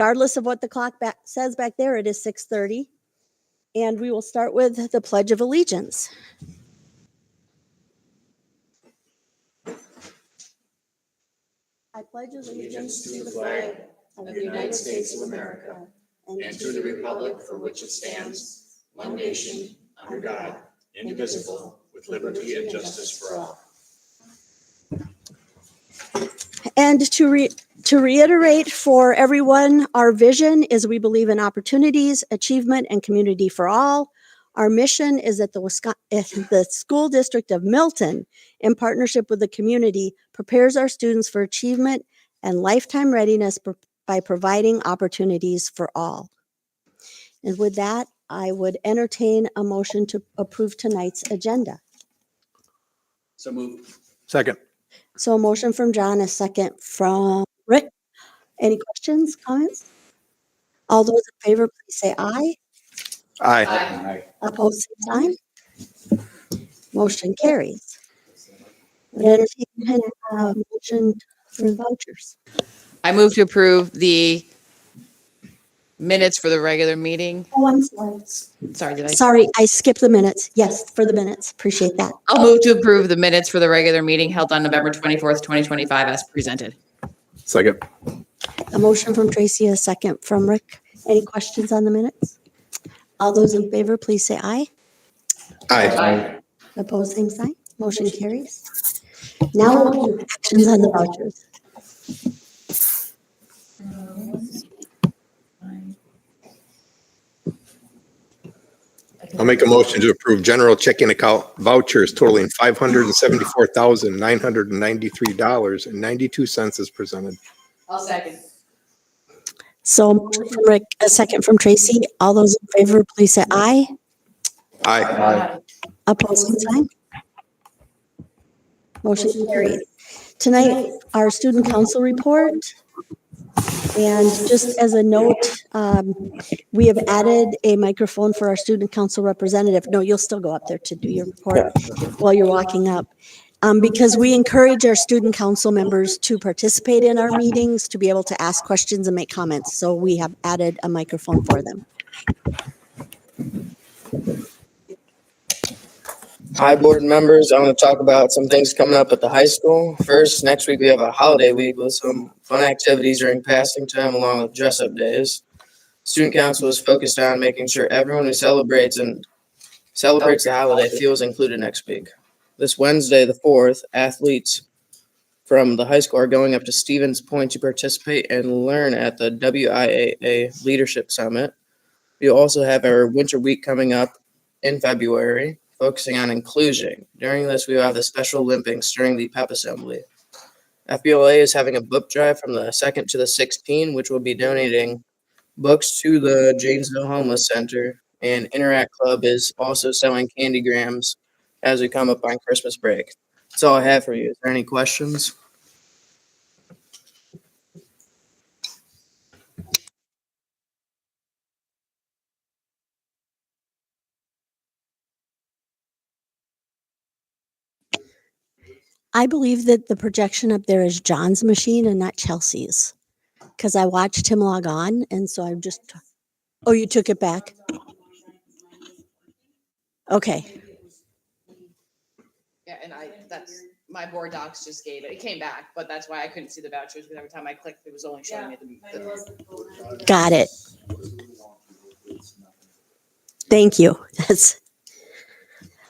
Regardless of what the clock says back there, it is 6:30. And we will start with the Pledge of Allegiance. I pledge allegiance to the flag of the United States of America and to the republic for which it stands, one nation, under God, indivisible, with liberty and justice for all. And to reiterate for everyone, our vision is we believe in opportunities, achievement, and community for all. Our mission is that the school district of Milton, in partnership with the community, prepares our students for achievement and lifetime readiness by providing opportunities for all. And with that, I would entertain a motion to approve tonight's agenda. So moved. Second. So a motion from John, a second from Rick. Any questions, comments? All those in favor, please say aye. Aye. Aye. Opposed, same sign. Motion carries. Would entertain a motion for the vouchers. I move to approve the minutes for the regular meeting. Oh, I'm sorry. Sorry, Sorry, I skipped the minutes. Yes, for the minutes. Appreciate that. I'll move to approve the minutes for the regular meeting held on November 24th, 2025 as presented. Second. A motion from Tracy, a second from Rick. Any questions on the minutes? All those in favor, please say aye. Aye. Opposed, same sign. Motion carries. Now we'll do actions on the vouchers. I'll make a motion to approve general checking account vouchers totaling $574,993.92 as presented. I'll second. So motion from Rick, a second from Tracy. All those in favor, please say aye. Aye. Opposed, same sign. Motion carries. Tonight, our student council report. And just as a note, we have added a microphone for our student council representative. No, you'll still go up there to do your report while you're walking up. Because we encourage our student council members to participate in our meetings, to be able to ask questions and make comments. So we have added a microphone for them. Hi, board members. I want to talk about some things coming up at the high school. First, next week we have a holiday week with some fun activities during passing time along with dress-up days. Student council is focused on making sure everyone who celebrates the holiday feels included next week. This Wednesday, the 4th, athletes from the high school are going up to Stevens Point to participate and learn at the WIAA Leadership Summit. We'll also have our winter week coming up in February, focusing on inclusion. During this, we will have the Special Olympics during the PEP assembly. FBLA is having a book drive from the 2nd to the 16th, which will be donating books to the Janesville Homeless Center. And Interact Club is also selling candy grams as we come up on Christmas break. That's all I have for you. Is there any questions? I believe that the projection up there is John's machine and not Chelsea's. Because I watched him log on, and so I'm just, oh, you took it back? Okay. Yeah, and that's my board docs just gave it. It came back, but that's why I couldn't see the vouchers because every time I clicked, it was only showing me the. Got it. Thank you. That's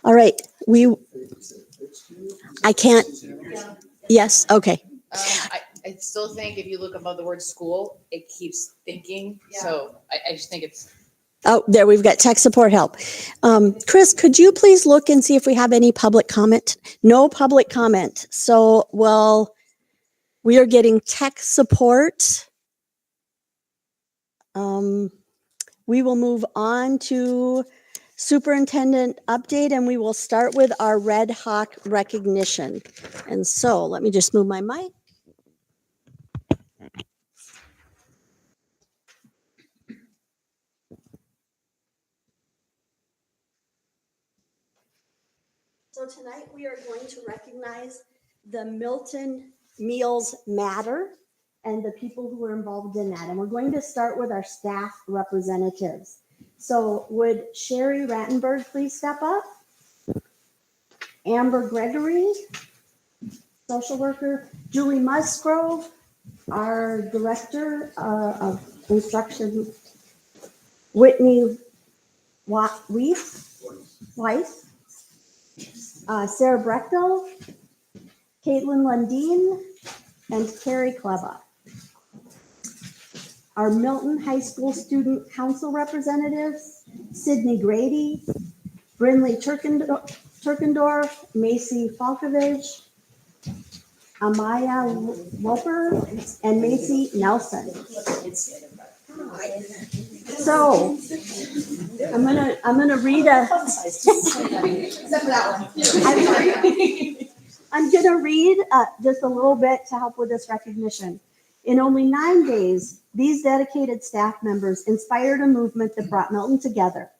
all right. I can't. Yes. Okay. I still think if you look above the word school, it keeps thinking. Yeah. So I just think it's. Oh, there we've got tech support help. Chris, could you please look and see if we have any public comment? No public comment. So, well, we are getting tech support. We will move on to superintendent update, and we will start with our Red Hawk recognition. And so let me just move my mic. So tonight we are going to recognize the Milton Meals Matter. and the people who were involved in that. And we're going to start with our staff representatives. So would Sherry Rattenberg please step up? Amber Gregory, social worker. Julie Musgrove, our director of instruction. Whitney Weiss, Sarah Brechtel, Caitlin Lundeen, and Carrie Kleba. Our Milton High School Student Council representatives, Sydney Grady, Brinley Turkendorf, Macy Falkovich, Amaya Loper, and Macy Nelson. So I'm gonna read I'm gonna read just a little bit to help with this recognition. In only 9 days, these dedicated staff members inspired a movement that brought Milton together.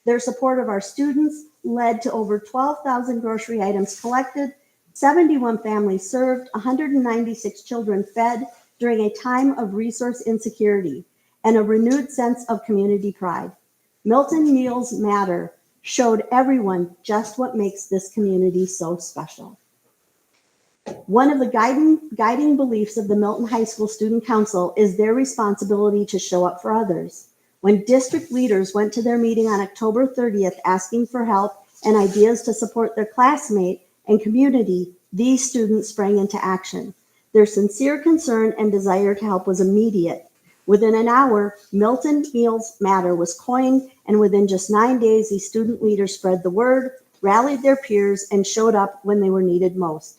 Their support of our students led to over 12,000 grocery items collected, 71 families served, 196 children fed during a time of resource insecurity, and a renewed sense of community pride. Milton Meals Matter showed everyone just what makes this community so special. One of the guiding beliefs of the Milton High School Student Council is their responsibility to show up for others. When district leaders went to their meeting on October 30th asking for help and ideas to support their classmate and community, these students sprang into action. Their sincere concern and desire to help was immediate. Within an hour, Milton Meals Matter was coined, and within just 9 days, these student leaders spread the word, rallied their peers, and showed up when they were needed most.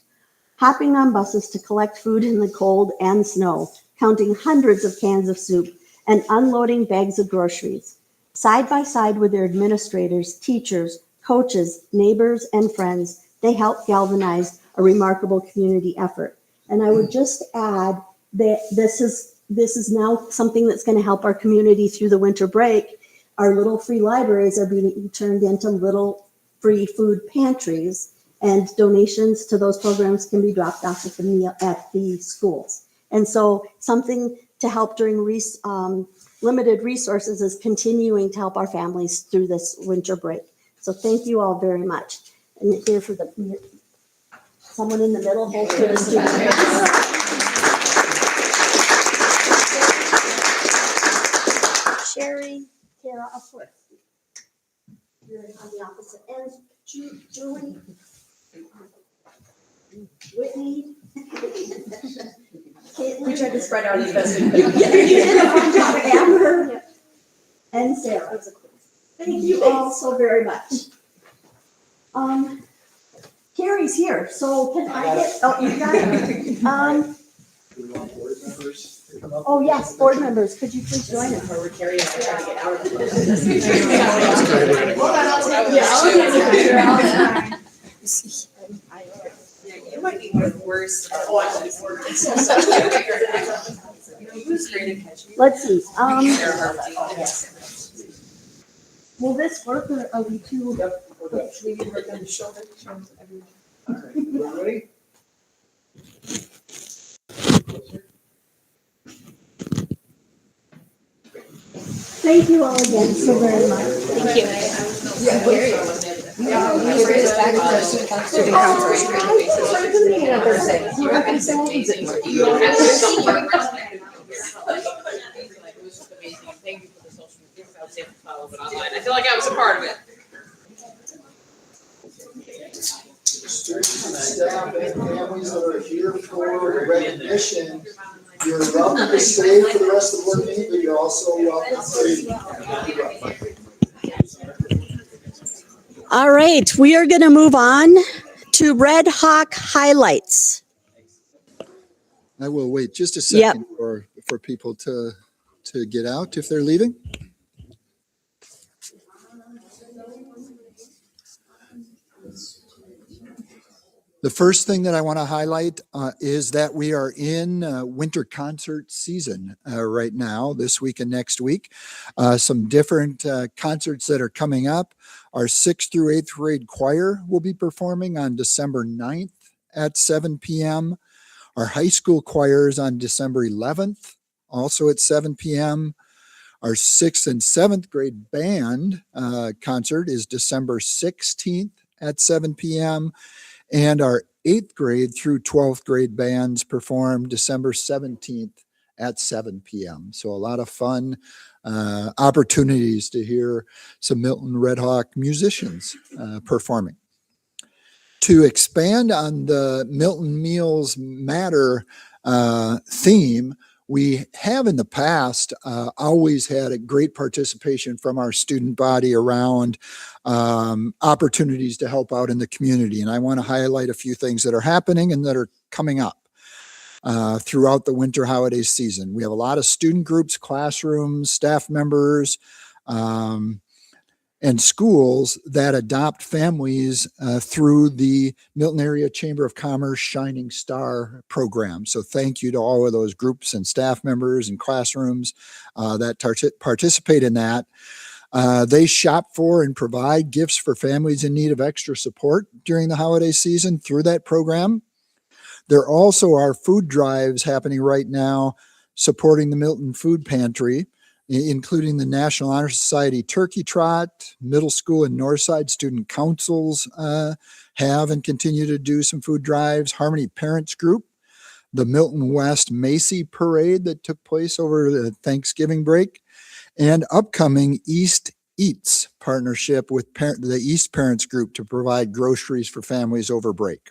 Hopping on buses to collect food in the cold and snow, counting hundreds of cans of soup, and unloading bags of groceries. Side by side with their administrators, teachers, coaches, neighbors, and friends, they helped galvanize a remarkable community effort. And I would just add that this is now something that's going to help our community through the winter break. Our little free libraries are being turned into little free food pantries, and donations to those programs can be dropped off at the schools. And so something to help during limited resources is continuing to help our families through this winter break. So thank you all very much. And here for someone in the middle, hold for the students. Sherry, Kara, of course. You're on the opposite end. Julie, Whitney, Caitlin. We tried to spread out the best. You did a fun job, Amber, and Sarah. Thank you all so very much. Carrie's here, so can I get? Oh, you got it. Oh yes, board members, could you please join us? We're carrying on trying to get out of You might be worse. Let's see. Will this work, or are we too? Ready? Thank you all again so very much. Thank you. Thank you for the social media. I was able to follow it online. I feel like I was a part of it. Students and staff and families that are here for recognition, you're welcome to stay for the rest of the work meeting, but you're also welcome to. All right, we are going to move on to Red Hawk highlights. I will wait just a Yep. second for people to get out if they're leaving. The first thing that I want to highlight is that we are in winter concert season right now, this week and next week. Some different concerts that are coming up. Our 6th through 8th grade choir will be performing on December 9th at 7 p.m. Our high school choir is on December 11th, also at 7 p.m. Our 6th and 7th grade band concert is December 16th at 7 p.m. And our 8th grade through 12th grade bands perform December 17th at 7 p.m. So a lot of fun opportunities to hear some Milton Red Hawk musicians performing. To expand on the Milton Meals Matter theme, we have in the past always had a great participation from our student body around opportunities to help out in the community. And I want to highlight a few things that are happening and that are coming up throughout the winter holiday season. We have a lot of student groups, classrooms, staff members, and schools that adopt families through the Milton Area Chamber of Commerce Shining Star program. So thank you to all of those groups and staff members and classrooms that participate in that. They shop for and provide gifts for families in need of extra support during the holiday season through that program. There also are food drives happening right now supporting the Milton Food Pantry, including the National Honor Society Turkey Trot. Middle school and Northside student councils have and continue to do some food drives. Harmony Parents Group, the Milton West Macy Parade that took place over the Thanksgiving break, and upcoming East Eats partnership with the East Parents Group to provide groceries for families over break.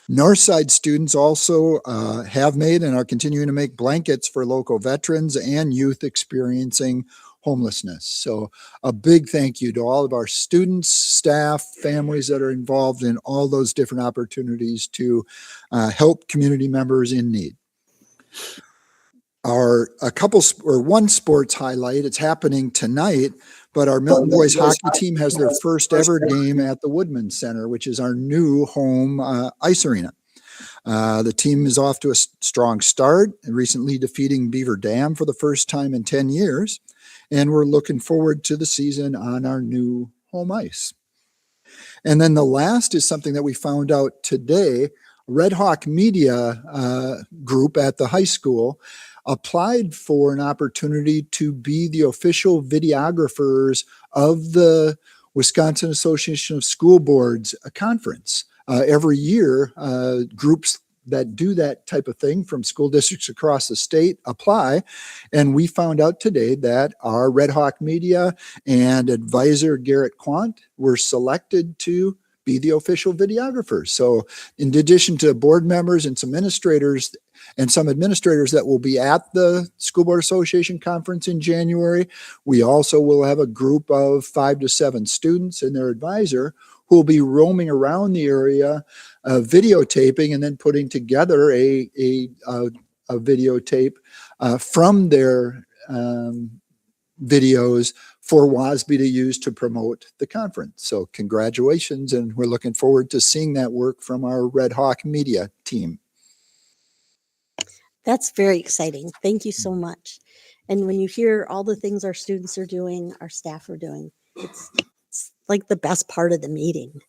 Northside students also have made and are continuing to make blankets for local veterans and youth experiencing homelessness. So a big thank you to all of our students, staff, families that are involved in all those different opportunities to help community members in need. One sports highlight, it's happening tonight, but our Milton Boys hockey team has their first ever game at the Woodman Center, which is our new home ice arena. The team is off to a strong start, recently defeating Beaver Dam for the first time in 10 years. And we're looking forward to the season on our new home ice. And then the last is something that we found out today. Red Hawk Media Group at the high school applied for an opportunity to be the official videographers of the Wisconsin Association of School Boards conference. Every year, groups that do that type of thing from school districts across the state apply. And we found out today that our Red Hawk Media and advisor Garrett Quant were selected to be the official videographers. So in addition to board members and some administrators that will be at the School Board Association conference in January, we also will have a group of 5 to 7 students and their advisor who will be roaming around the area, videotaping and then putting together a videotape from their videos for WASB to use to promote the conference. So congratulations, and we're looking forward to seeing that work from our Red Hawk Media team. That's very exciting. Thank you so much. And when you hear all the things our students are doing, our staff are doing, it's like the best part of the meeting.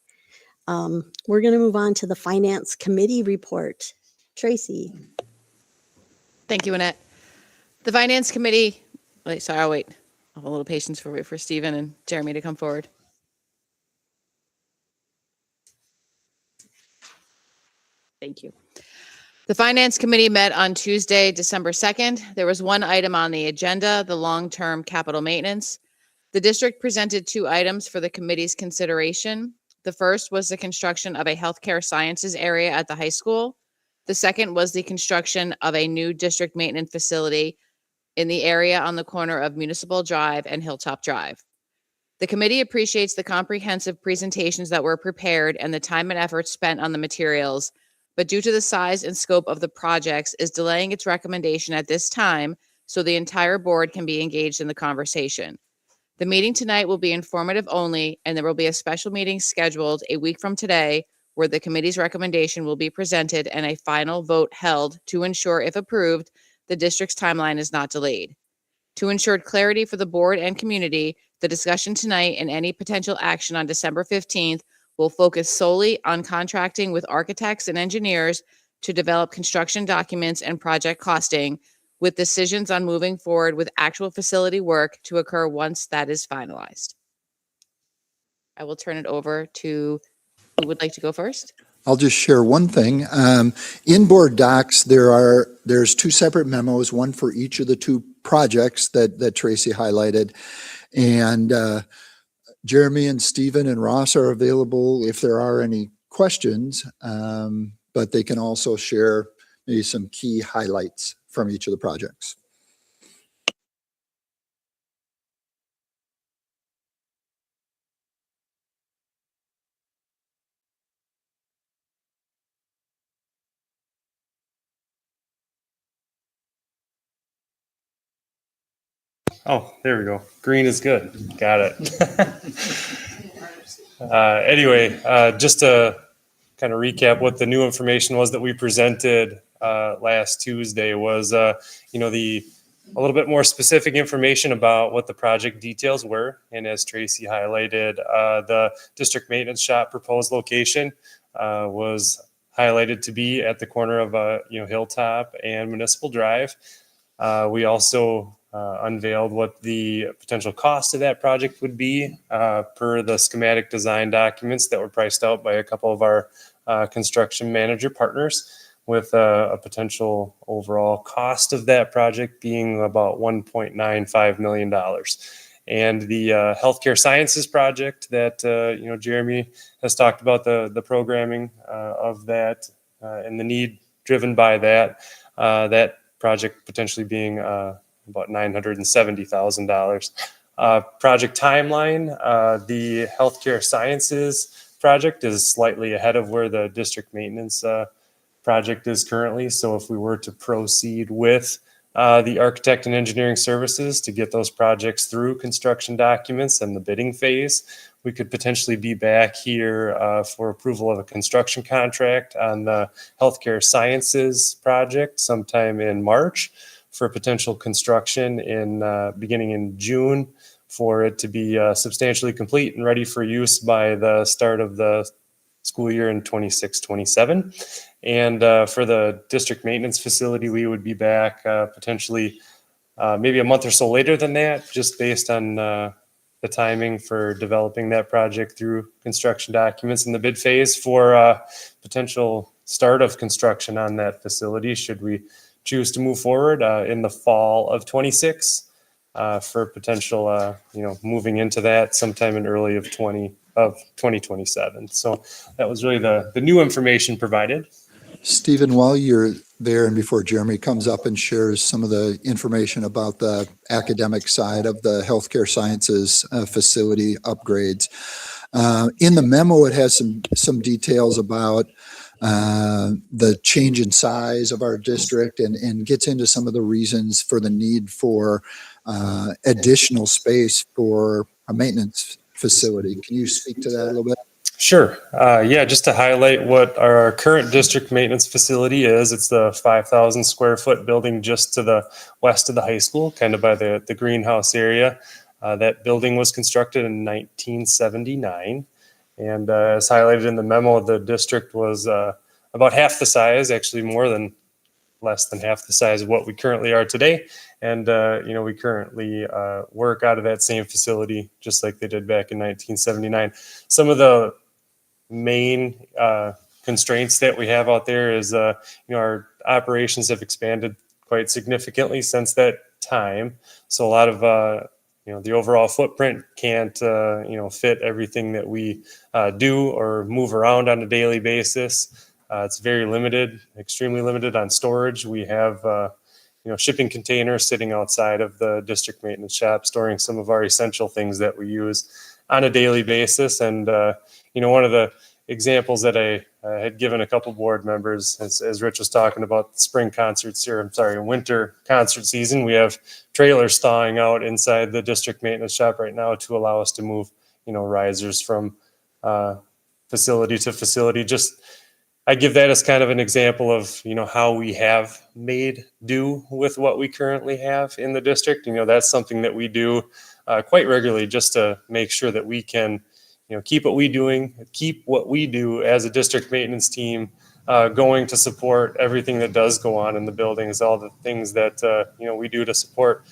We're going to move on to the Finance Committee report. Tracy. Thank you, Annette. The Finance Committee, I'll wait. I'll have a little patience for Stephen and Jeremy to come forward. Thank you. The Finance Committee met on Tuesday, December 2nd. There was one item on the agenda, the long-term capital maintenance. The district presented 2 items for the committee's consideration. The first was the construction of a healthcare sciences area at the high school. The second was the construction of a new district maintenance facility in the area on the corner of Municipal Drive and Hilltop Drive. The committee appreciates the comprehensive presentations that were prepared and the time and effort spent on the materials, but due to the size and scope of the projects is delaying its recommendation at this time so the entire board can be engaged in the conversation. The meeting tonight will be informative only, and there will be a special meeting scheduled a week from today where the committee's recommendation will be presented and a final vote held to ensure, if approved, the district's timeline is not delayed. To ensure clarity for the board and community, the discussion tonight and any potential action on December 15th will focus solely on contracting with architects and engineers to develop construction documents and project costing with decisions on moving forward with actual facility work to occur once that is finalized. I will turn it over to who would like to go first. I'll just share one thing. In board docs, there's two separate memos, one for each of the two projects that Tracy highlighted. And Jeremy and Stephen and Ross are available if there are any questions, but they can also share maybe some key highlights from each of the projects. Oh, there we go. Green is good. Got it. Anyway, just to kind of recap what the new information was that we presented last Tuesday was, a little bit more specific information about what the project details were. And as Tracy highlighted, the district maintenance shop proposed location was highlighted to be at the corner of Hilltop and Municipal Drive. We also unveiled what the potential cost of that project would be per the schematic design documents that were priced out by a couple of our construction manager partners, with a potential overall cost of that project being about $1.95 million. And the healthcare sciences project that Jeremy has talked about, the programming of that and the need driven by that project potentially being about $970,000. Project timeline, the healthcare sciences project is slightly ahead of where the district maintenance project is currently. So if we were to proceed with the architect and engineering services to get those projects through construction documents and the bidding phase, we could potentially be back here for approval of a construction contract on the healthcare sciences project sometime in March, for potential construction in beginning in June, for it to be substantially complete and ready for use by the start of the school year in 26-27. And for the district maintenance facility, we would be back potentially maybe a month or so later than that, just based on the timing for developing that project through construction documents in the bid phase for potential start of construction on that facility, should we choose to move forward in the fall of 26 for potential, moving into that sometime in early of 2027. So that was really the new information provided. Stephen, while you're there and before Jeremy comes up and shares some of the information about the academic side of the healthcare sciences facility upgrades, in the memo, it has some details about the change in size of our district and gets into some of the reasons for the need for additional space for a maintenance facility. Can you speak to that a little bit? Sure. Just to highlight what our current district maintenance facility is, it's the 5,000 square foot building just to the west of the high school, kind of by the greenhouse area. That building was constructed in 1979. And as highlighted in the memo, the district was about half the size, actually less than half the size of what we currently are today. And, we currently work out of that same facility, just like they did back in 1979. Some of the main constraints that we have out there is, our operations have expanded quite significantly since that time. So a lot of, the overall footprint can't, fit everything that we do or move around on a daily basis. It's very limited, extremely limited on storage. We have, shipping containers sitting outside of the district maintenance shop, storing some of our essential things that we use on a daily basis. And, one of the examples that I had given a couple board members, as Rich was talking about winter concert season, we have trailers thawing out inside the district maintenance shop right now to allow us to move, risers from facility to facility. I give that as kind of an example of, how we have made do with what we currently have in the district. That's something that we do quite regularly, just to make sure that we can, keep what we do as a district maintenance team going to support everything that does go on in the buildings, all the things that, we do to support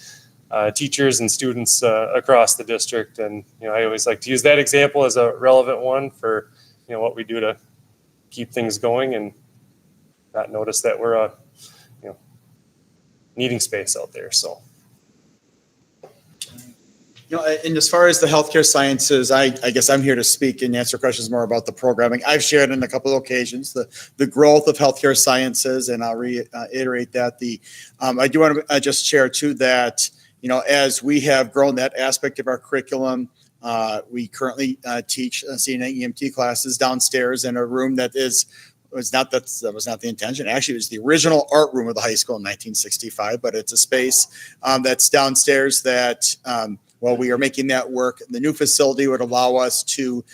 teachers and students across the district. And, I always like to use that example as a relevant one for, what we do to keep things going and not notice that we're, needing space out there. So. And as far as the healthcare sciences, I guess I'm here to speak and answer questions more about the programming. I've shared on a couple of occasions the growth of healthcare sciences, and I'll reiterate that. I do want to just share too that, as we have grown that aspect of our curriculum, we currently teach CNA EMT classes downstairs in a room that was not the intention. Actually, it was the original art room of the high school in 1965, but it's a space that's downstairs that, we are making that work. The new facility would allow us to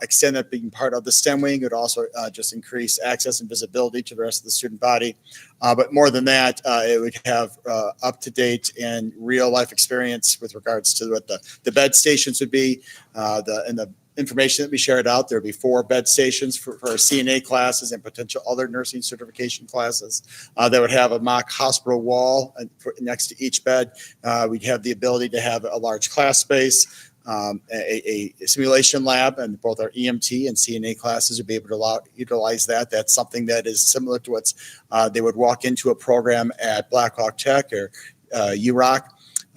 extend that being part of the STEM wing. It would also just increase access and visibility to the rest of the student body. But more than that, it would have up-to-date and real-life experience with regards to what the bed stations would be, and the information that we shared out. There'll be 4 bed stations for our CNA classes and potential other nursing certification classes that would have a mock hospital wall next to each bed. We'd have the ability to have a large class space, a simulation lab, and both our EMT and CNA classes would be able to utilize that. That's something that is similar to what's they would walk into a program at Blackhawk Tech or UROC.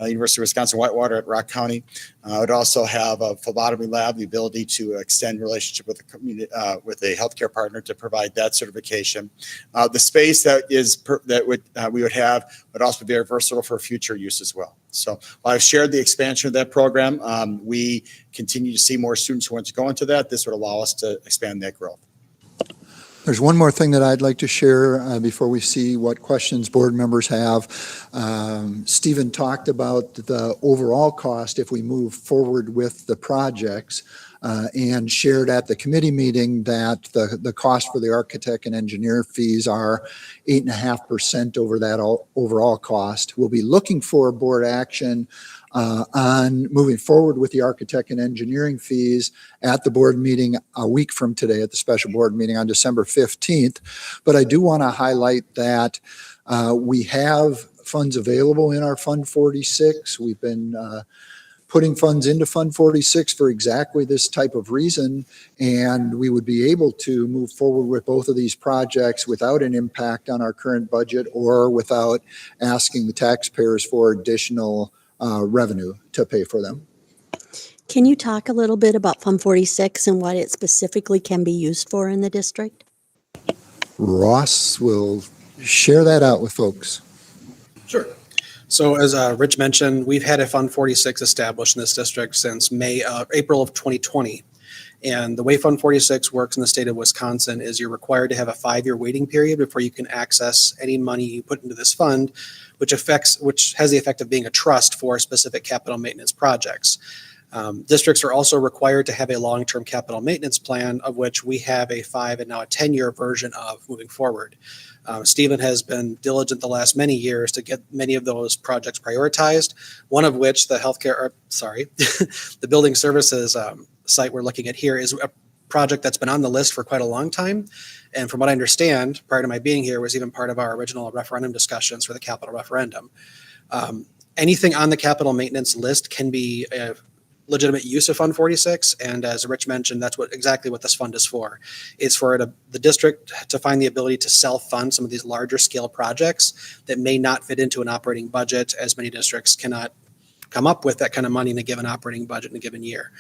University of Wisconsin-Whitewater at Rock County. It would also have a phlebotomy lab, the ability to extend relationship with the community, with a healthcare partner to provide that certification. The space we would have would also be very versatile for future use as well. So while I've shared the expansion of that program, we continue to see more students who want to go into that. This would allow us to expand that growth. There's one more thing that I'd like to share before we see what questions board members have. Stephen talked about the overall cost if we move forward with the projects, and shared at the committee meeting that the cost for the architect and engineer fees are 8.5% over that overall cost. We'll be looking for board action on moving forward with the architect and engineering fees at the board meeting a week from today, at the special board meeting on December 15th. But I do want to highlight that we have funds available in our Fund 46. We've been putting funds into Fund 46 for exactly this type of reason, and we would be able to move forward with both of these projects without an impact on our current budget or without asking the taxpayers for additional revenue to pay for them. Can you talk a little bit about Fund 46 and what it specifically can be used for in the district? Ross will share that out with folks. Sure. So as Rich mentioned, we've had a Fund 46 established in this district since April of 2020. And the way Fund 46 works in the state of Wisconsin is you're required to have a 5-year waiting period before you can access any money you put into this fund, which has the effect of being a trust for specific capital maintenance projects. Districts are also required to have a long-term capital maintenance plan, of which we have a 5 and now a 10-year version of moving forward. Stephen has been diligent the last many years to get many of those projects prioritized, one of which the the building services site we're looking at here is a project that's been on the list for quite a long time. And from what I understand, prior to my being here, was even part of our original referendum discussions for the capital referendum. Anything on the capital maintenance list can be a legitimate use of Fund 46. And as Rich mentioned, that's exactly what this fund is for. It's for the district to find the ability to self-fund some of these larger scale projects that may not fit into an operating budget, as many districts cannot come up with that kind of money in a given operating budget in a given year.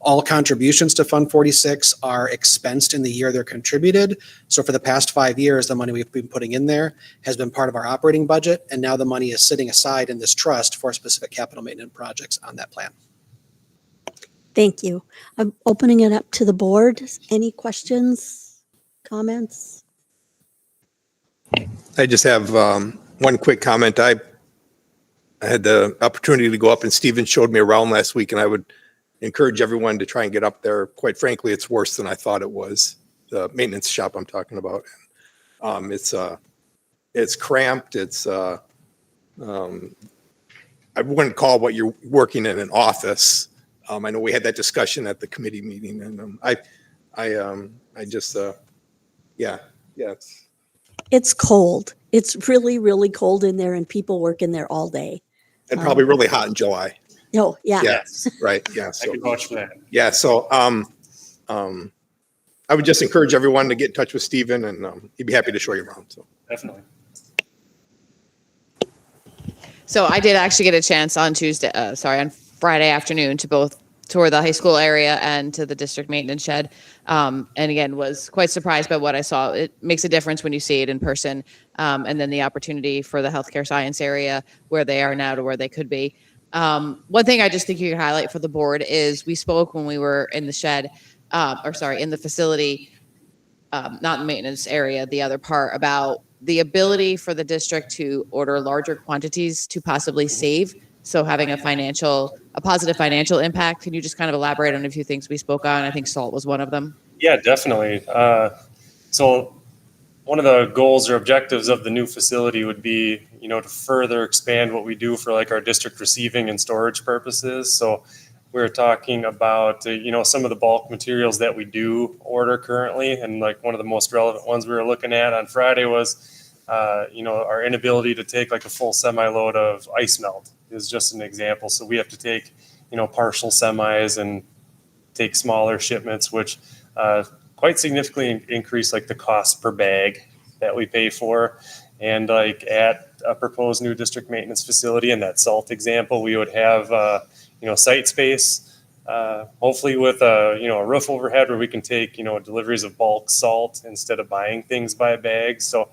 All contributions to Fund 46 are expensed in the year they're contributed. So for the past 5 years, the money we've been putting in there has been part of our operating budget. And now the money is sitting aside in this trust for specific capital maintenance projects on that plan. Thank you. I'm opening it up to the board. Any questions, comments? I just have one quick comment. I had the opportunity to go up and Stephen showed me around last week, and I would encourage everyone to try and get up there. Quite frankly, it's worse than I thought it was. The maintenance shop I'm talking about. It's cramped. I wouldn't call what you're working in an office. I know we had that discussion at the committee meeting, and Yes. It's cold. It's really, really cold in there and people work in there all day. And probably really hot in July. Oh, yeah. Yes, right, yeah. I So, can vouch for that. yeah, so, I would just encourage everyone to get in touch with Stephen and, he'd be happy to show you around, so. Definitely. So I did actually get a chance on on Friday afternoon to both tour the high school area and to the district maintenance shed. And again, was quite surprised by what I saw. It makes a difference when you see it in person. And then the opportunity for the healthcare science area where they are now to where they could be. One thing I just think you could highlight for the board is we spoke when we were in the shed, in the facility, not in the maintenance area, the other part about the ability for the district to order larger quantities to possibly save. So having a positive financial impact. Can you just kind of elaborate on a few things we spoke on? I think salt was one of them. Yeah, definitely. So one of the goals or objectives of the new facility would be, to further expand what we do for like our district receiving and storage purposes. So we're talking about, some of the bulk materials that we do order currently. And like one of the most relevant ones we were looking at on Friday was, our inability to take like a full semi-load of ice melt is just an example. So we have to take, partial semis and take smaller shipments, which quite significantly increase like the cost per bag that we pay for. And like at a proposed new district maintenance facility in that salt example, we would have, site space, hopefully with a roof overhead where we can take, deliveries of bulk salt instead of buying things by bag. So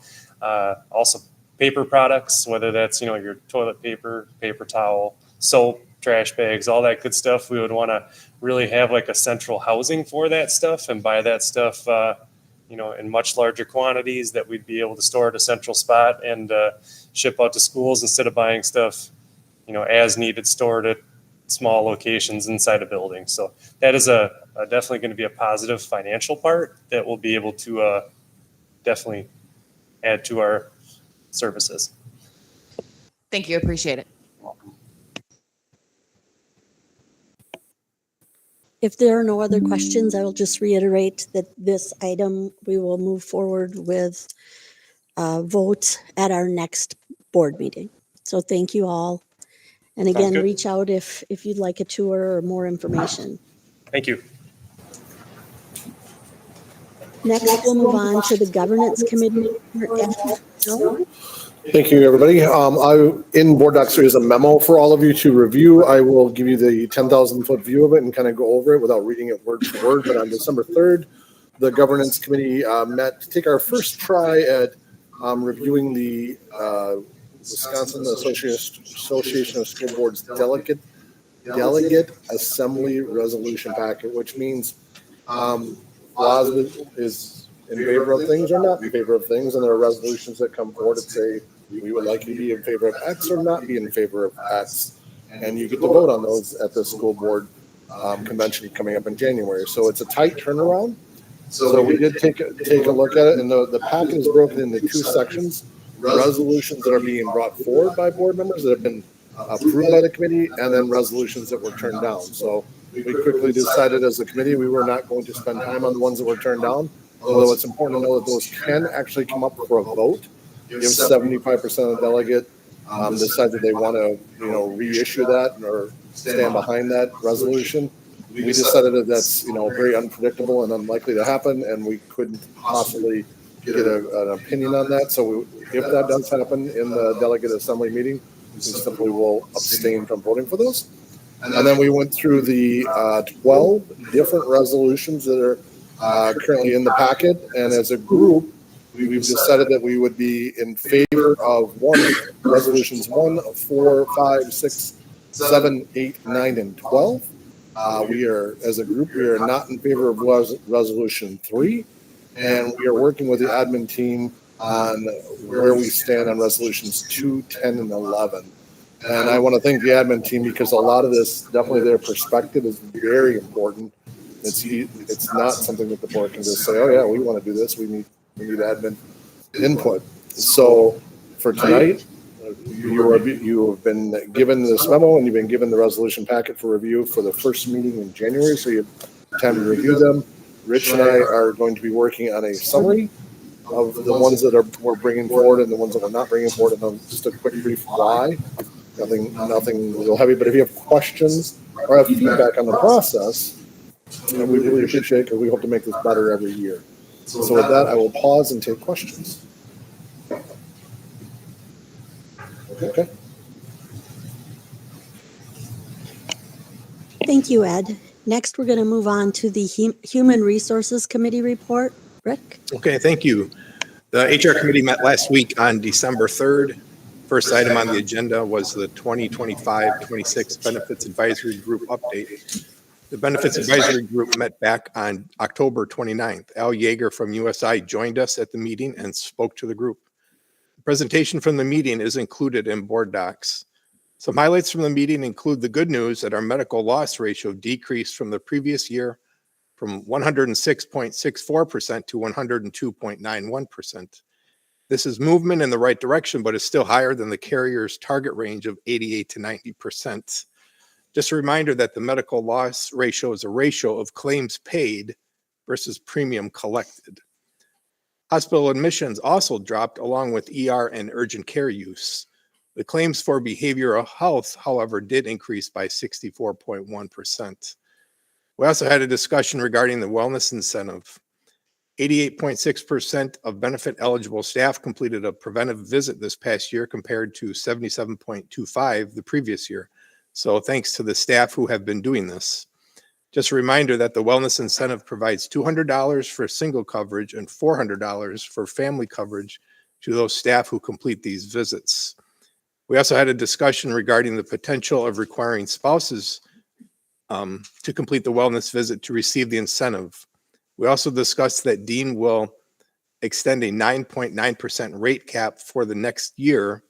also paper products, whether that's, your toilet paper, paper towel, soap, trash bags, all that good stuff. We would want to really have like a central housing for that stuff and buy that stuff, in much larger quantities that we'd be able to store at a central spot and ship out to schools instead of buying stuff, as needed, stored at small locations inside a building. So that is definitely going to be a positive financial part that we'll be able to definitely add to our services. Thank you. Appreciate it. If there are no other questions, I will just reiterate that this item, we will move forward with a vote at our next board meeting. So thank you all. And again, good. reach out if you'd like a tour or more information. Thank you. Next, we'll move on to the governance committee. Thank you, everybody. In Board Docs, there is a memo for all of you to review. I will give you the 10,000-foot view of it and kind of go over it without reading it word for word. But on December 3rd, the governance committee met to take our first try at reviewing the Wisconsin Association of School Boards Delegate Assembly Resolution Packet, which means WASB is in favor of things or not in favor of things, and there are resolutions that come forward that say we would like you to be in favor of X or not be in favor of X, and you get to vote on those at the school board convention coming up in January. So it's a tight turnaround. So we did take a look at it, and the packet is broken into two sections: resolutions that are being brought forward by board members that have been approved by the committee, and then resolutions that were turned down. So we quickly decided as a committee we were not going to spend time on the ones that were turned down, although it's important to know that those can actually come up for a vote if 75% of the delegate decide that they want to, reissue that or stand behind that resolution. We decided that that's, very unpredictable and unlikely to happen, and we couldn't possibly get an opinion on that. So if that does happen in the delegate assembly meeting, we simply will abstain from voting for those. And then we went through the 12 different resolutions that are currently in the packet, and as a group, we've decided that we would be in favor of resolutions 1, 4, 5, 6, 7, 8, 9, and 12. We are, as a group, we are not in favor of resolution 3, and we are working with the admin team on where we stand on resolutions 2, 10, and 11. And I want to thank the admin team because a lot of this, definitely their perspective is very important. It's not something that the board can just say, oh yeah, we want to do this. We need admin input. So for tonight, you have been given this memo and you've been given the resolution packet for review for the first meeting in January. So you have time to review them. Rich and I are going to be working on a summary of the ones that we're bringing forward and the ones that we're not bringing forward, and then just a quick brief why. Nothing real heavy, but if you have questions or have feedback on the process, we really appreciate it because we hope to make this better every year. So with that, I will pause and take questions. Okay. Thank you, Ed. Next, we're going to move on to the Human Resources Committee report. Rick? Okay, thank you. The HR committee met last week on December 3rd. First item on the agenda was the 2025-26 Benefits Advisory Group update. The Benefits Advisory Group met back on October 29th. Al Yeager from USI joined us at the meeting and spoke to the group. The presentation from the meeting is included in board docs. Some highlights from the meeting include the good news that our medical loss ratio decreased from the previous year from 106.64% to 102.91%. This is movement in the right direction, but is still higher than the carrier's target range of 88 to 90%. Just a reminder that the medical loss ratio is a ratio of claims paid versus premium collected. Hospital admissions also dropped along with ER and urgent care use. The claims for behavioral health, however, did increase by 64.1%. We also had a discussion regarding the wellness incentive. 88.6% of benefit eligible staff completed a preventive visit this past year compared to 77.25 the previous year. So thanks to the staff who have been doing this. Just a reminder that the wellness incentive provides $200 for single coverage and $400 for family coverage to those staff who complete these visits. We also had a discussion regarding the potential of requiring spouses to complete the wellness visit to receive the incentive. We also discussed that Dean will extend a 9.9% rate cap for the next year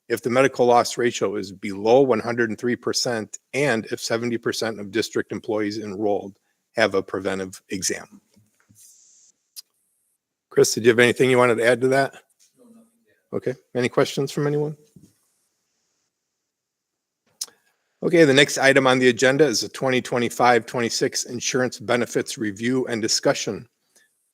if the medical loss ratio is below 103% and if 70% of district employees enrolled have a preventive exam. Chris, did you have anything you wanted to add to that? Okay, any questions from anyone? Okay, the next item on the agenda is the 2025-26 insurance benefits review and discussion.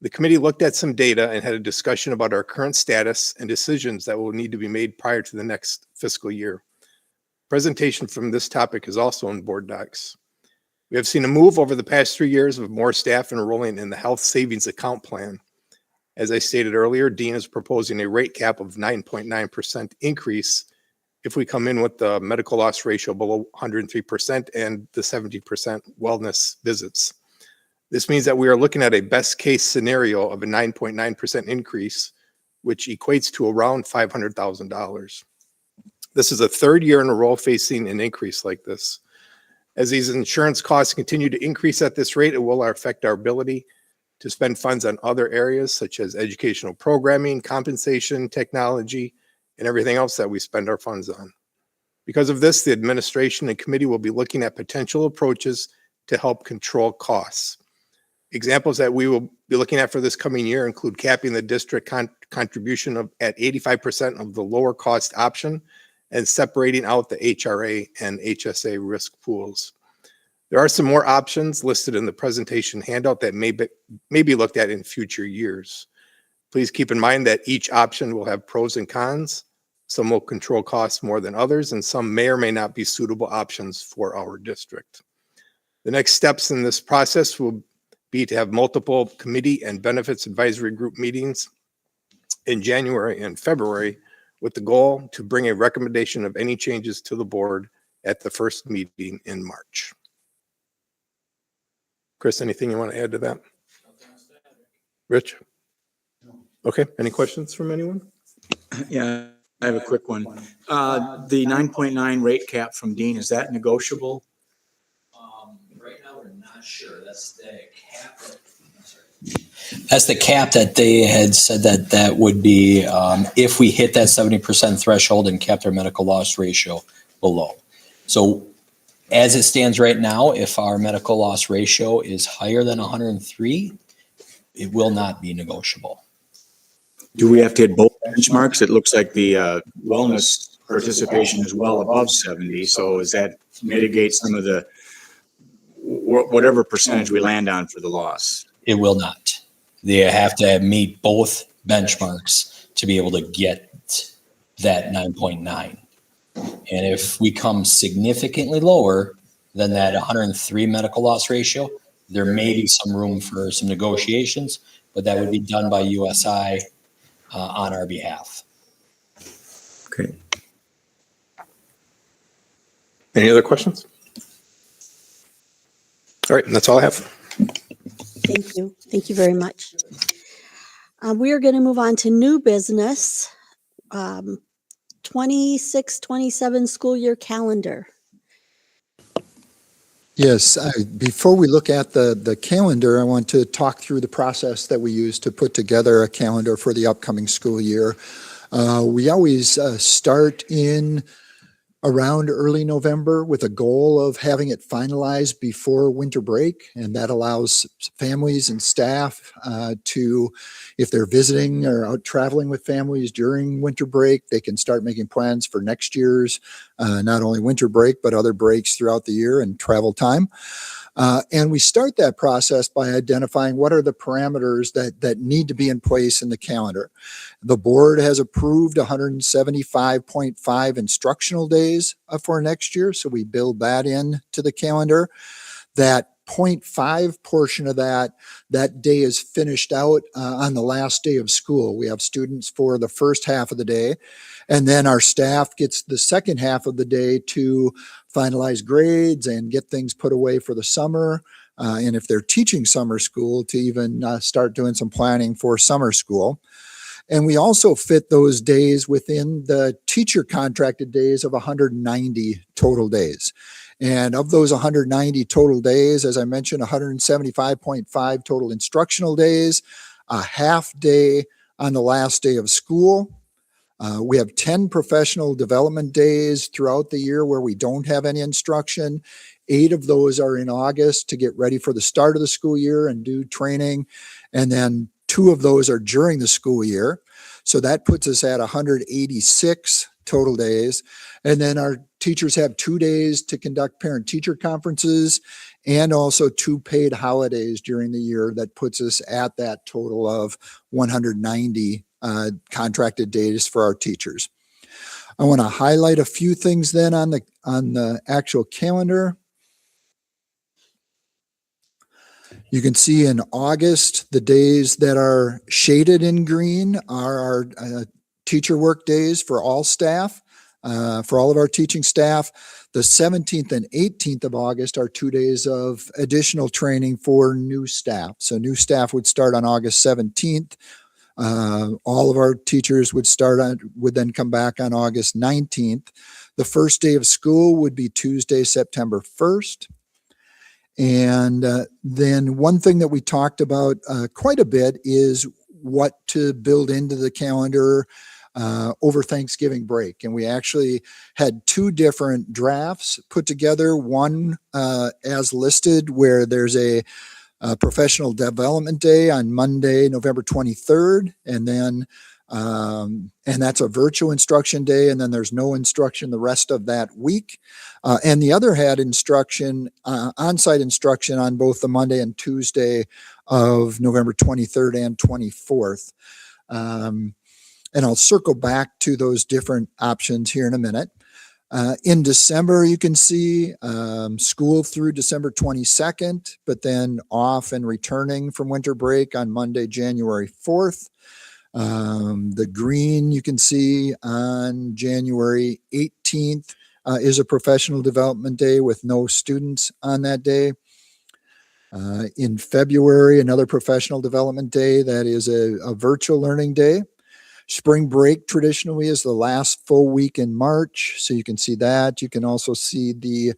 The committee looked at some data and had a discussion about our current status and decisions that will need to be made prior to the next fiscal year. Presentation from this topic is also in board docs. We have seen a move over the past 3 years of more staff enrolling in the health savings account plan. As I stated earlier, Dean is proposing a rate cap of 9.9% increase if we come in with the medical loss ratio below 103% and the 70% wellness visits. This means that we are looking at a best case scenario of a 9.9% increase, which equates to around $500,000. This is a third year in a row facing an increase like this. As these insurance costs continue to increase at this rate, it will affect our ability to spend funds on other areas such as educational programming, compensation, technology, and everything else that we spend our funds on. Because of this, the administration and committee will be looking at potential approaches to help control costs. Examples that we will be looking at for this coming year include capping the district contribution at 85% of the lower cost option and separating out the HRA and HSA risk pools. There are some more options listed in the presentation handout that may be looked at in future years. Please keep in mind that each option will have pros and cons. Some will control costs more than others, and some may or may not be suitable options for our district. The next steps in this process will be to have multiple committee and benefits advisory group meetings in January and February with the goal to bring a recommendation of any changes to the board at the first meeting in March. Chris, anything you want to add to that? Rich? Okay, any questions from anyone? Yeah, I have a quick one. The 9.9 rate cap from Dean, is that negotiable? Right now, we're not sure. That's the cap that they had said that would be if we hit that 70% threshold and kept our medical loss ratio below. So as it stands right now, if our medical loss ratio is higher than 103, it will not be negotiable. Do we have to hit both benchmarks? It looks like the wellness participation is well above 70. So does that mitigate some of the whatever percentage we land on for the loss? It will not. They have to meet both benchmarks to be able to get that 9.9. And if we come significantly lower than that 103 medical loss ratio, there may be some room for some negotiations, but that would be done by USI on our behalf. Okay. Any other questions? All right, and that's all I have. Thank you. Thank you very much. We are going to move on to new business, 26-27 school year calendar. Yes, before we look at the calendar, I want to talk through the process that we use to put together a calendar for the upcoming school year. We always start in around early November with a goal of having it finalized before winter break. And that allows families and staff to, if they're visiting or out traveling with families during winter break, they can start making plans for next year's, not only winter break, but other breaks throughout the year and travel time. And we start that process by identifying what are the parameters that need to be in place in the calendar. The board has approved 175.5 instructional days for next year, so we build that in to the calendar. That 0.5 portion of that day is finished out on the last day of school. We have students for the first half of the day, and then our staff gets the second half of the day to finalize grades and get things put away for the summer. And if they're teaching summer school, to even start doing some planning for summer school. And we also fit those days within the teacher contracted days of 190 total days. And of those 190 total days, as I mentioned, 175.5 total instructional days, a half day on the last day of school. We have 10 professional development days throughout the year where we don't have any instruction. 8 of those are in August to get ready for the start of the school year and do training. And then 2 of those are during the school year. So that puts us at 186 total days. And then our teachers have 2 days to conduct parent-teacher conferences and also 2 paid holidays during the year. That puts us at that total of 190 contracted days for our teachers. I want to highlight a few things then on the actual calendar. You can see in August, the days that are shaded in green are our teacher work days for all staff, for all of our teaching staff. The 17th and 18th of August are 2 days of additional training for new staff. So new staff would start on August 17th. All of our teachers would then come back on August 19th. The first day of school would be Tuesday, September 1st. And then one thing that we talked about quite a bit is what to build into the calendar over Thanksgiving break. And we actually had 2 different drafts put together, one as listed where there's a professional development day on Monday, November 23rd, and then and that's a virtual instruction day, and then there's no instruction the rest of that week. And the other had instruction, on-site instruction on both the Monday and Tuesday of November 23rd and 24th. And I'll circle back to those different options here in a minute. In December, you can see school through December 22nd, but then off and returning from winter break on Monday, January 4th. The green you can see on January 18th is a professional development day with no students on that day. In February, another professional development day that is a virtual learning day. Spring break traditionally is the last full week in March, so you can see that. You can also see the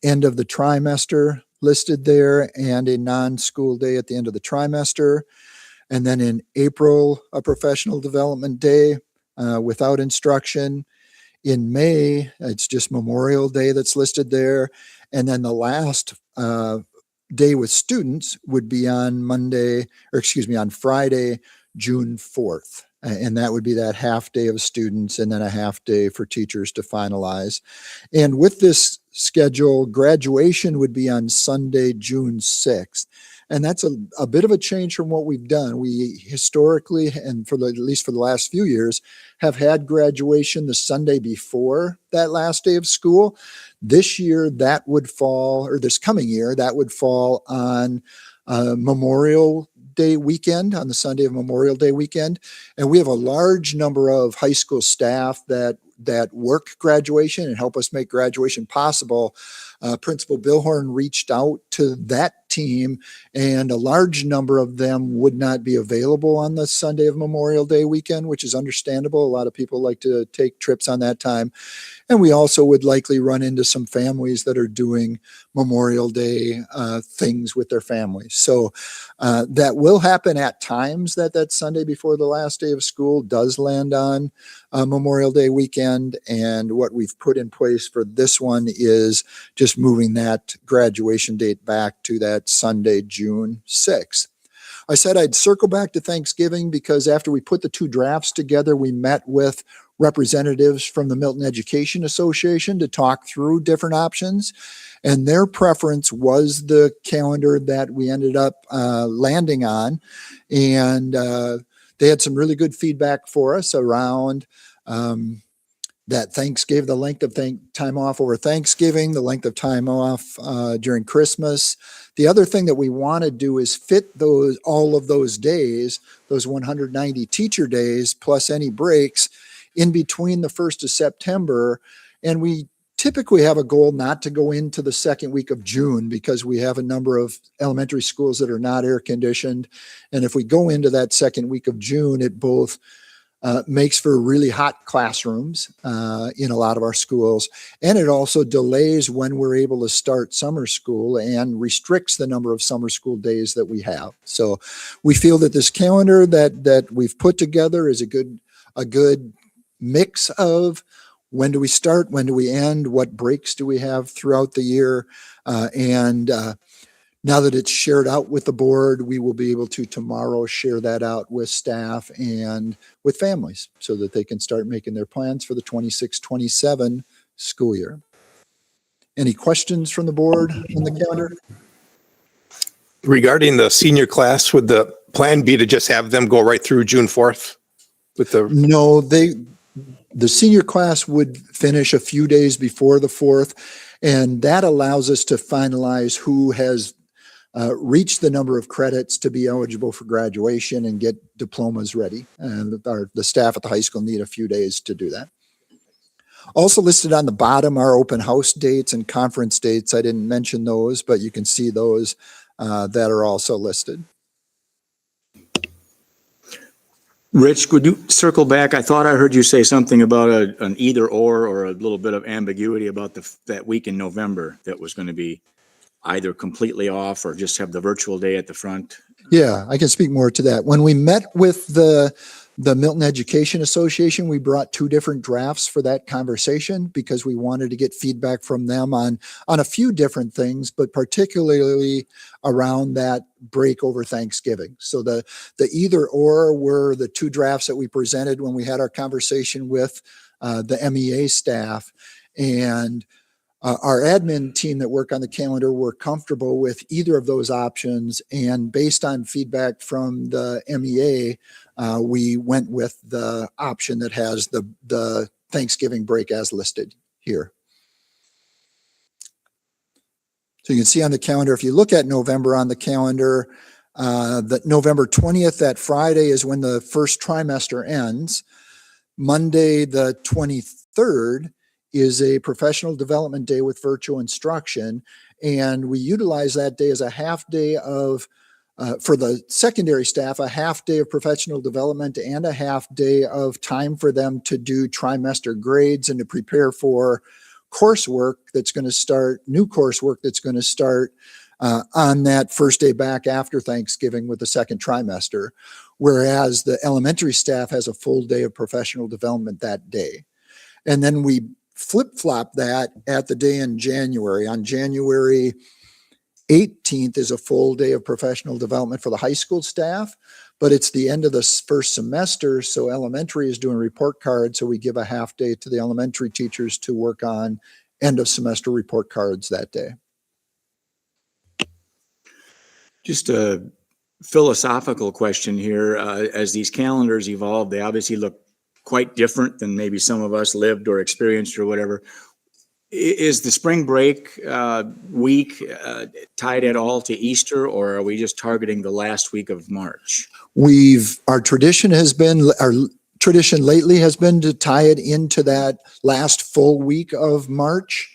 end of the trimester listed there and a non-school day at the end of the trimester. And then in April, a professional development day without instruction. In May, it's just Memorial Day that's listed there. And then the last day with students would be on Friday, June 4th. And that would be that half day of students and then a half day for teachers to finalize. And with this schedule, graduation would be on Sunday, June 6th. And that's a bit of a change from what we've done. We historically, and at least for the last few years, have had graduation the Sunday before that last day of school. This year, that would fall, or this coming year, that would fall on Memorial Day weekend, on the Sunday of Memorial Day weekend. And we have a large number of high school staff that work graduation and help us make graduation possible. Principal Billhorn reached out to that team, and a large number of them would not be available on the Sunday of Memorial Day weekend, which is understandable. A lot of people like to take trips on that time. And we also would likely run into some families that are doing Memorial Day things with their families. So that will happen at times, that Sunday before the last day of school does land on Memorial Day weekend. And what we've put in place for this one is just moving that graduation date back to that Sunday, June 6th. I said I'd circle back to Thanksgiving because after we put the two drafts together, we met with representatives from the Milton Education Association to talk through different options. And their preference was the calendar that we ended up landing on. And they had some really good feedback for us around that Thanksgiving, the length of time off over Thanksgiving, the length of time off during Christmas. The other thing that we want to do is fit all of those days, those 190 teacher days, plus any breaks in between the 1st of September. And we typically have a goal not to go into the second week of June because we have a number of elementary schools that are not air conditioned. And if we go into that second week of June, it both makes for really hot classrooms in a lot of our schools. And it also delays when we're able to start summer school and restricts the number of summer school days that we have. So we feel that this calendar that we've put together is a good mix of when do we start, when do we end, what breaks do we have throughout the year. And now that it's shared out with the board, we will be able to tomorrow share that out with staff and with families so that they can start making their plans for the 26-27 school year. Any questions from the board on the calendar? Regarding the senior class, would the plan be to just have them go right through June 4th with the? No, the senior class would finish a few days before the 4th, and that allows us to finalize who has reached the number of credits to be eligible for graduation and get diplomas ready. And the staff at the high school need a few days to do that. Also listed on the bottom are open house dates and conference dates. I didn't mention those, but you can see those that are also listed. Rich, could you circle back? I thought I heard you say something about an either or a little bit of ambiguity about that week in November that was going to be either completely off or just have the virtual day at the front. Yeah, I can speak more to that. When we met with the Milton Education Association, we brought two different drafts for that conversation because we wanted to get feedback from them on a few different things, but particularly around that break over Thanksgiving. So the either or were the two drafts that we presented when we had our conversation with the MEA staff. And our admin team that work on the calendar were comfortable with either of those options. And based on feedback from the MEA, we went with the option that has the Thanksgiving break as listed here. So you can see on the calendar, if you look at November on the calendar, that November 20th, that Friday is when the first trimester ends. Monday, the 23rd, is a professional development day with virtual instruction. And we utilize that day as a half day of, for the secondary staff, a half day of professional development and a half day of time for them to do trimester grades and to prepare for coursework that's going to start, new coursework that's going to start on that first day back after Thanksgiving with the second trimester. Whereas the elementary staff has a full day of professional development that day. And then we flip-flop that at the day in January. On January 18th is a full day of professional development for the high school staff, but it's the end of the first semester, so elementary is doing report cards, so we give a half day to the elementary teachers to work on end of semester report cards that day. Just a philosophical question here. As these calendars evolve, they obviously look quite different than maybe some of us lived or experienced or whatever. Is the spring break week tied at all to Easter, or are we just targeting the last week of March? Our tradition lately has been to tie it into that last full week of March.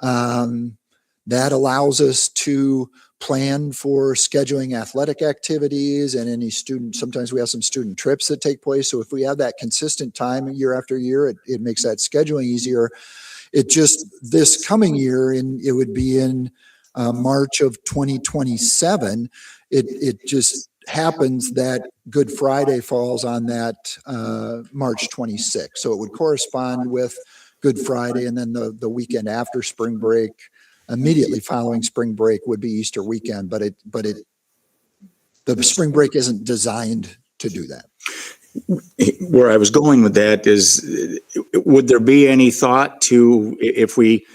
That allows us to plan for scheduling athletic activities and any sometimes we have some student trips that take place. So if we have that consistent time year after year, it makes that scheduling easier. It just, this coming year, it would be in March of 2027. It just happens that Good Friday falls on that March 26th. So it would correspond with Good Friday, and then the weekend after spring break, immediately following spring break, would be Easter weekend. But the spring break isn't designed to do that. Where I was going with that is, would there be any thought to, if we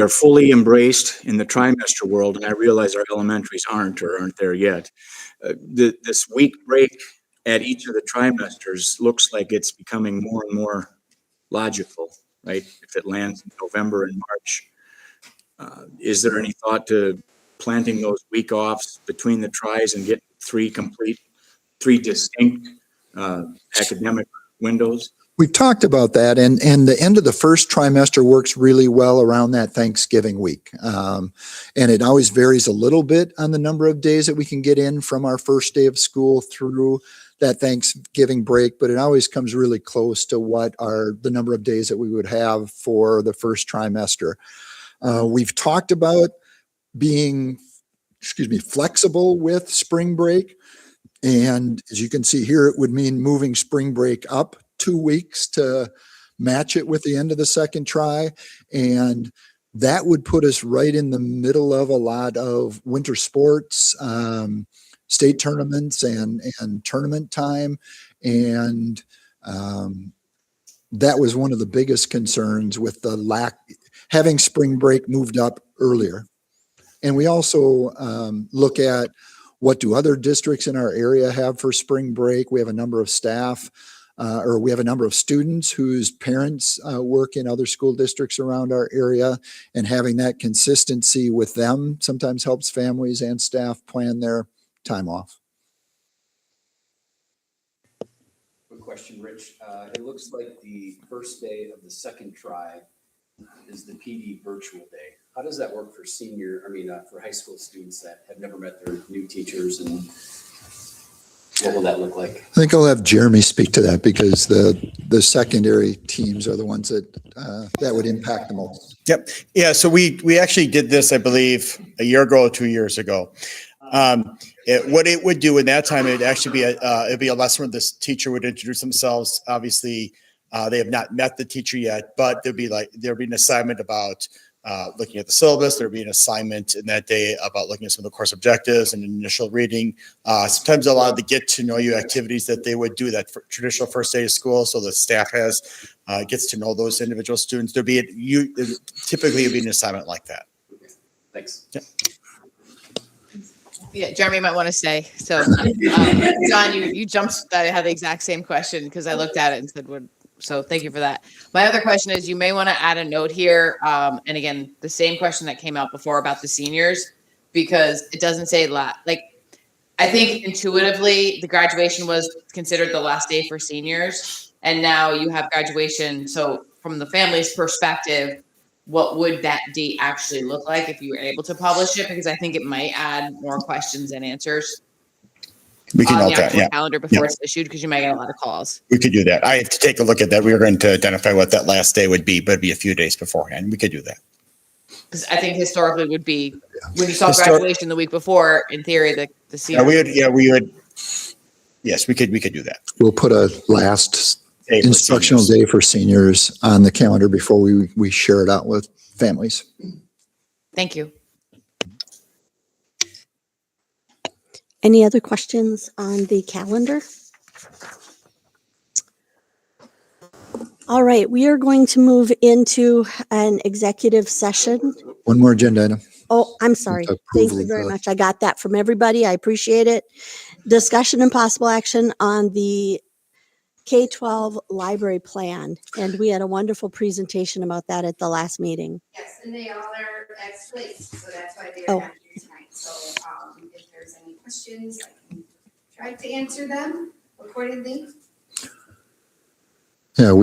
are fully embraced in the trimester world, and I realize our elementaries aren't there yet, this week break at each of the trimesters looks like it's becoming more and more logical, right? If it lands in November and March, is there any thought to planting those week offs between the tries and getting three distinct academic windows? We've talked about that, and the end of the first trimester works really well around that Thanksgiving week. And it always varies a little bit on the number of days that we can get in from our first day of school through that Thanksgiving break, but it always comes really close to what are the number of days that we would have for the first trimester. We've talked about being, flexible with spring break. And as you can see here, it would mean moving spring break up 2 weeks to match it with the end of the second try. And that would put us right in the middle of a lot of winter sports, state tournaments and tournament time. And that was one of the biggest concerns with the having spring break moved up earlier. And we also look at, what do other districts in our area have for spring break? We have a number of staff, or we have a number of students whose parents work in other school districts around our area, and having that consistency with them sometimes helps families and staff plan their time off. Quick question, Rich. It looks like the first day of the second try is the PD virtual day. How does that work for for high school students that have never met their new teachers, and what will that look like? I think I'll have Jeremy speak to that, because the secondary teams are the ones that would impact the most. Yep. Yeah. So we actually did this, I believe, a year ago, 2 years ago. What it would do in that time, it'd actually be it'd be a lesson where this teacher would introduce themselves. Obviously, they have not met the teacher yet, but there'd be an assignment about looking at the syllabus. There'd be an assignment in that day about looking at some of the course objectives and initial reading. Sometimes a lot of the get to know you activities that they would do that traditional first day of school. So the staff gets to know those individual students. Typically it'd be an assignment like that. Thanks. Yeah. Yeah, Jeremy might want to say. So, John, you jumped. I had the exact same question because I looked at it and said, "What?" So, thank you for that. My other question is, you may want to add a note here, and again, the same question that came out before about the seniors, because it doesn't say I think intuitively the graduation was considered the last day for seniors, and now you have graduation. So, from the family's perspective, what would that date actually look like if you were able to publish it? Because I think it might add more questions and answers We can on note the that. actual Yeah. calendar before it's issued, because you might get a lot of calls. We could do that. I have to take a look at that. We were going to identify what that last day would be, but it'd be a few days beforehand. We could do that. Because I think historically would be when you saw graduation the week before, in theory, the senior. We would. Yes, we could do that. We'll put a last Day for instructional seniors. day for seniors on the calendar before we share it out with families. Thank you. Any other questions on the calendar? All right, we are going to move into an executive session. One more agenda item. Oh, I'm sorry. The Thank approval you of very the- much. I got that from everybody. I appreciate it. Discussion and possible action on the K-12 library plan. And we had a wonderful presentation about that at the last meeting. Yes, and they all are ex-police, so that's why they're Oh. not here tonight. So, if there's any questions, I can try to answer them accordingly. Yeah,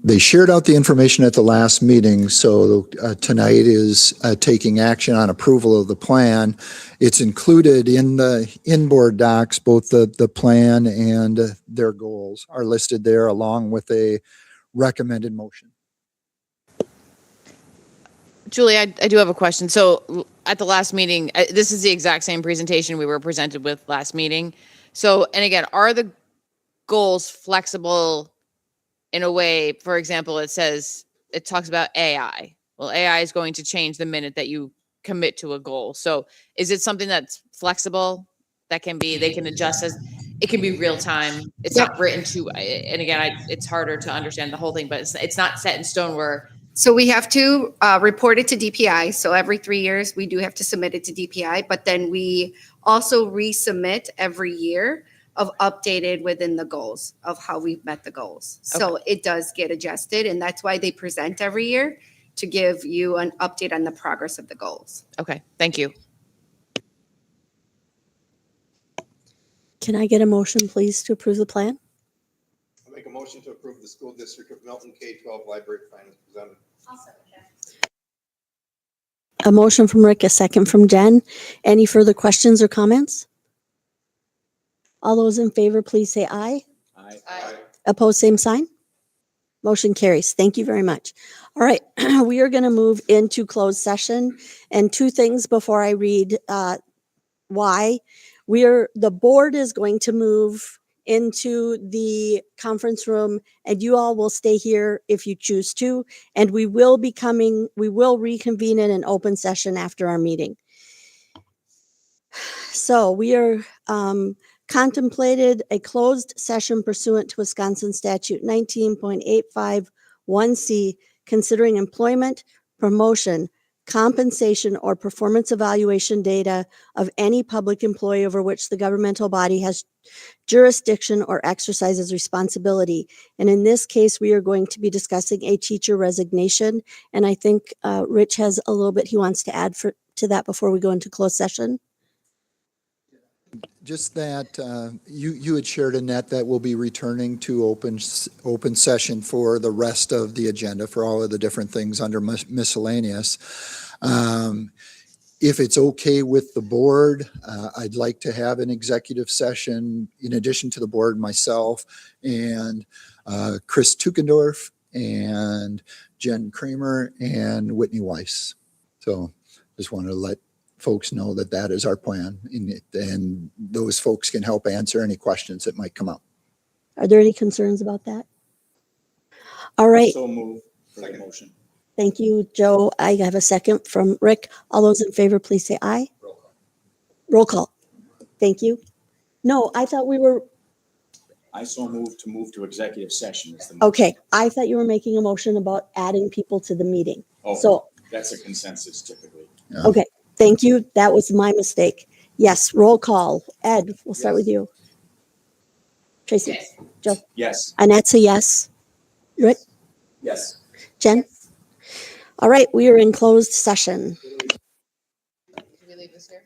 they shared out the information at the last meeting, so tonight is taking action on approval of the plan. It's included in the inboard docs, both the plan and their goals are listed there along with a recommended motion. Julie, I do have a question. So at the last meeting, this is the exact same presentation we were presented with last meeting. So, and again, are the goals flexible in a way? For example, it talks about AI. Well, AI is going to change the minute that you commit to a goal. So is it something that's flexible that they can adjust as it can be real time? It's not written to, and again, it's harder to understand the whole thing, but it's not set in stone where. So we have to report it to DPI. So every 3 years, we do have to submit it to DPI, but then we also resubmit every year of updated within the goals of how we've met the goals. So it does get adjusted, and that's why they present every year to give you an update on the progress of the goals. Okay, thank you. Can I get a motion, please, to approve the plan? I'll make a motion to approve the school district of Milton K-12 library plan as presented. I'll second that. A motion from Rick, a second from Jen. Any further questions or comments? All those in favor, please say aye. Aye. Opposed, same sign. Motion carries. Thank you very much. All right, we are going to move into closed session. And two things before I read why. The board is going to move into the conference room, and you all will stay here if you choose to. And we will reconvene in an open session after our meeting. So we are contemplated a closed session pursuant to Wisconsin statute 19.851C, considering employment, promotion, compensation, or performance evaluation data of any public employee over which the governmental body has jurisdiction or exercises responsibility. And in this case, we are going to be discussing a teacher resignation. And I think Rich has a little bit he wants to add to that before we go into closed session. Just that you had shared, Annette, that we'll be returning to open session for the rest of the agenda for all of the different things under miscellaneous. If it's okay with the board, I'd like to have an executive session in addition to the board, myself and Chris Tukendorf and Jen Kramer and Whitney Weiss. So just wanted to let folks know that is our plan, and those folks can help answer any questions that might come up. Are there any concerns about that? All right. So move for the motion. Thank you, Joe. I have a second from Rick. All those in favor, please say aye. Roll call. Thank you. No, I thought we were. I so move to executive session. Is the motion. Okay, I thought you were making a motion about adding people to the meeting. Oh, So, that's a consensus typically. Yeah. okay, thank you. That was my mistake. Yes, roll call. Ed, we'll start with you. Tracy, Yes. Joe, Yes. Annette's a yes. Rick, Yes. Jen? All right, we are in closed session. Can we leave this here?